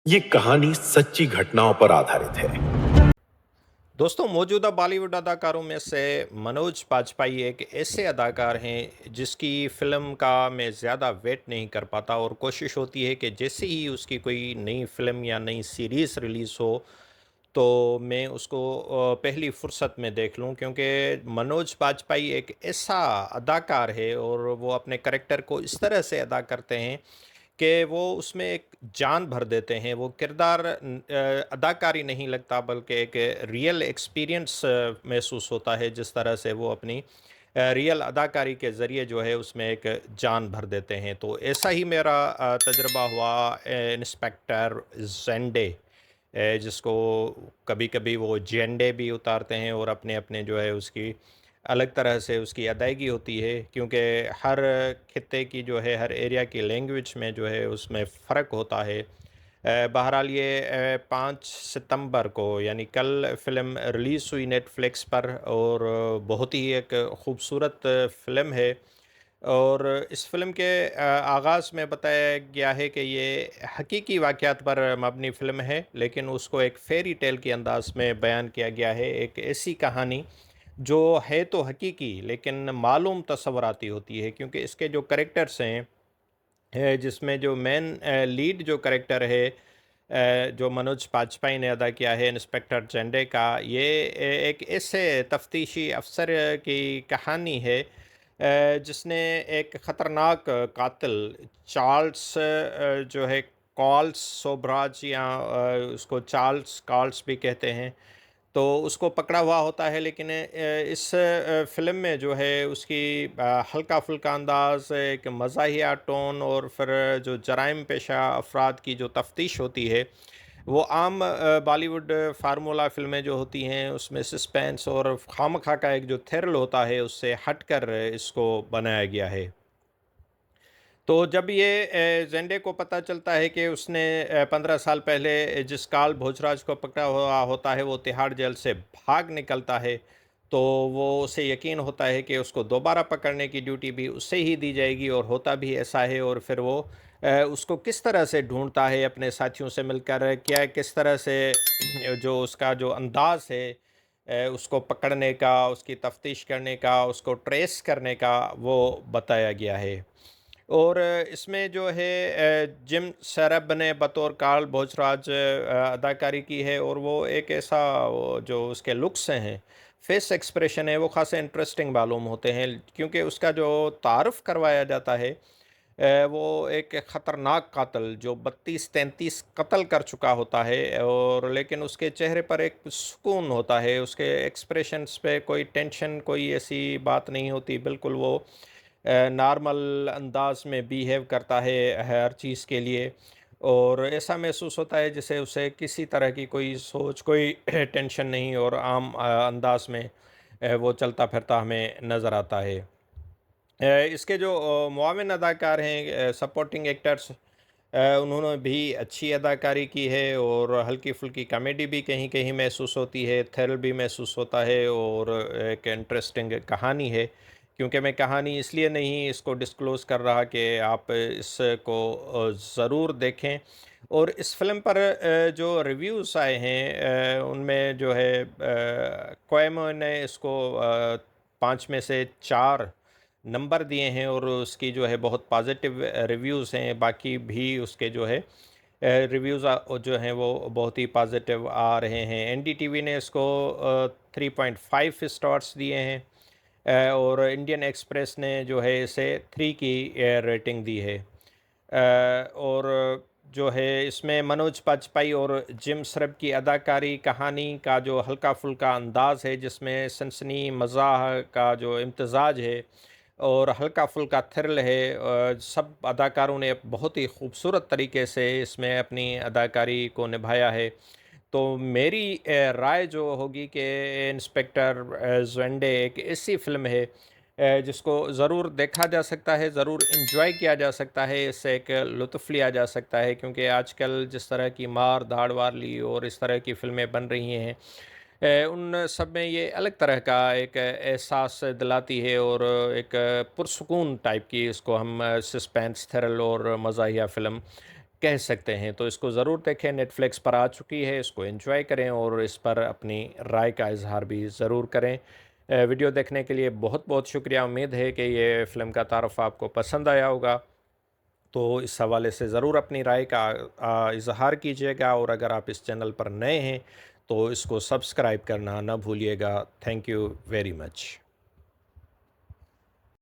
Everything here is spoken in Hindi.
ये कहानी सच्ची घटनाओं पर आधारित है। दोस्तों, मौजूदा बॉलीवुड अदाकारों में से मनोज बाजपेयी एक ऐसे अदाकार हैं जिसकी फ़िल्म का मैं ज़्यादा वेट नहीं कर पाता और कोशिश होती है कि जैसे ही उसकी कोई नई फ़िल्म या नई सीरीज़ रिलीज़ हो तो मैं उसको पहली फुर्सत में देख लूं, क्योंकि मनोज बाजपेयी एक ऐसा अदाकार है और वो अपने करैक्टर को इस तरह से अदा करते हैं कि वो उसमें एक जान भर देते हैं। वो किरदार अदाकारी नहीं लगता, बल्कि एक रियल एक्सपीरियंस महसूस होता है, जिस तरह से वो अपनी रियल अदाकारी के ज़रिए जो है उसमें एक जान भर देते हैं। तो ऐसा ही मेरा तजुर्बा हुआ इंस्पेक्टर ज़ेंडे, जिसको कभी-कभी वो जेंडे भी उतारते हैं और अपने-अपने जो है उसकी अलग तरह से उसकी अदायगी होती है, क्योंकि हर खित्ते की जो है, हर एरिया की लैंग्वेज में जो है उसमें फ़र्क होता है। बहरहाल ये 5 सितंबर को यानी कल फ़िल्म रिलीज़ हुई नेटफ्लिक्स पर और बहुत ही एक खूबसूरत फ़िल्म है। और इस फ़िल्म के आगाज़ में बताया गया है कि ये हकीकी वाक़यात पर मबनी फ़िल्म है, लेकिन उसको एक फ़ेयरी टेल के अंदाज़ में बयान किया गया है। एक ऐसी कहानी जो है तो हकीकी, लेकिन मालूम तस्वुराती होती है, क्योंकि इसके जो कैरेक्टर्स हैं, जिसमें जो मेन लीड जो कैरेक्टर है, जो मनोज बाजपेयी ने अदा किया है इंस्पेक्टर जेंडे का, ये एक ऐसे तफ्तीशी अफसर की कहानी है जिसने एक ख़तरनाक कातिल चार्ल्स जो है कॉल्स सोबराज, या उसको चार्ल्स कॉल्स भी कहते हैं, तो उसको पकड़ा हुआ होता है। लेकिन इस फ़िल्म में जो है उसकी हल्का-फुल्का अंदाज़, एक मज़ाहिया टोन और फिर जो जराइम पेशा अफ़राद की जो तफ़्तीश होती है, वो आम बॉलीवुड फ़ार्मूला फ़िल्में जो होती हैं, उसमें सस्पेंस और खामखा का एक जो थ्रिल होता है, उससे हटकर इसको बनाया गया है। तो जब ये ज़ेंडे को पता चलता है कि उसने 15 साल पहले जिस काल भोजराज को पकड़ा हुआ होता है, वो तिहाड़ जेल से भाग निकलता है, तो वो उसे यकीन होता है कि उसको दोबारा पकड़ने की ड्यूटी भी उससे ही दी जाएगी, और होता भी ऐसा है। और फिर वो उसको किस तरह से ढूँढता है अपने साथियों से मिलकर, क्या किस तरह से जो उसका जो अंदाज़ है उसको पकड़ने का, उसकी तफ़्तीश करने का, उसको ट्रेस करने का, वो बताया गया है। और इसमें जो है जिम शैरब ने बतौर कार्ल भोजराज अदाकारी की है, और वो एक ऐसा वो जो उसके लुक्स हैं, फेस एक्सप्रेशन है, वो ख़ासे इंटरेस्टिंग मालूम होते हैं, क्योंकि उसका जो तारुफ़ करवाया जाता है, वो एक ख़तरनाक कातिल जो 32-33 कत्ल कर चुका होता है, और लेकिन उसके चेहरे पर एक सुकून होता है, उसके एक्सप्रेशंस पे कोई टेंशन, कोई ऐसी बात नहीं होती, बिल्कुल वो नॉर्मल अंदाज में बिहेव करता है हर चीज़ के लिए, और ऐसा महसूस होता है जैसे उसे किसी तरह की कोई सोच, कोई टेंशन नहीं, और आम अंदाज में वो चलता फिरता हमें नज़र आता है। इसके जो मुआविन अदाकार हैं, सपोर्टिंग एक्टर्स, उन्होंने भी अच्छी अदाकारी की है, और हल्की-फुल्की कॉमेडी भी कहीं-कहीं महसूस होती है, थ्रिल भी महसूस होता है, और एक इंटरेस्टिंग कहानी है। क्योंकि मैं कहानी इसलिए नहीं इसको डिस्क्लोज़ कर रहा कि आप इसको ज़रूर देखें। और इस फ़िल्म पर जो रिव्यूज़ आए हैं, उनमें जो है क्वैमो ने इसको 5 में से 4 नंबर दिए हैं, और उसकी जो है बहुत पॉजिटिव रिव्यूज़ हैं। बाकी भी उसके जो है रिव्यूज़ जो हैं वो बहुत ही पॉजिटिव आ रहे हैं। एनडीटीवी ने इसको 3.5 स्टार्स दिए हैं, और इंडियन एक्सप्रेस ने जो है इसे 3 की रेटिंग दी है। और जो है इसमें मनोज बाजपेयी और जिम श्रब की अदाकारी, कहानी का जो हल्का-फुल्का अंदाज़ है, जिसमें सनसनी मज़ाह का जो इम्तज़ाज है, और हल्का-फुल्का थ्रिल है, सब अदाकारों ने बहुत ही खूबसूरत तरीके से इसमें अपनी अदाकारी को निभाया है। तो मेरी राय जो होगी कि इंस्पेक्टर ज़ेंडे एक ऐसी फ़िल्म है जिसको ज़रूर देखा जा सकता है, ज़रूर एन्जॉय किया जा सकता है, इससे एक लुत्फ़ लिया जा सकता है, क्योंकि आजकल जिस तरह की मार-धाड़ वाली और इस तरह की फ़िल्में बन रही हैं, उन सब में ये अलग तरह का एक एहसास दिलाती है, और एक पुरसुकून टाइप की इसको हम सस्पेंस, थ्रिल और मज़ाहिया फ़िल्म कह सकते हैं। तो इसको ज़रूर देखें, नेटफ्लिक्स पर आ चुकी है, इसको एंजॉय करें और इस पर अपनी राय का इज़हार भी ज़रूर करें। वीडियो देखने के लिए बहुत-बहुत शुक्रिया। उम्मीद है कि ये फ़िल्म का तारुफ़ आपको पसंद आया होगा। तो इस हवाले से ज़रूर अपनी राय का इज़हार कीजिएगा और अगर आप इस चैनल पर नए हैं, तो इसको सब्सक्राइब करना ना भूलिएगा। Thank you very much.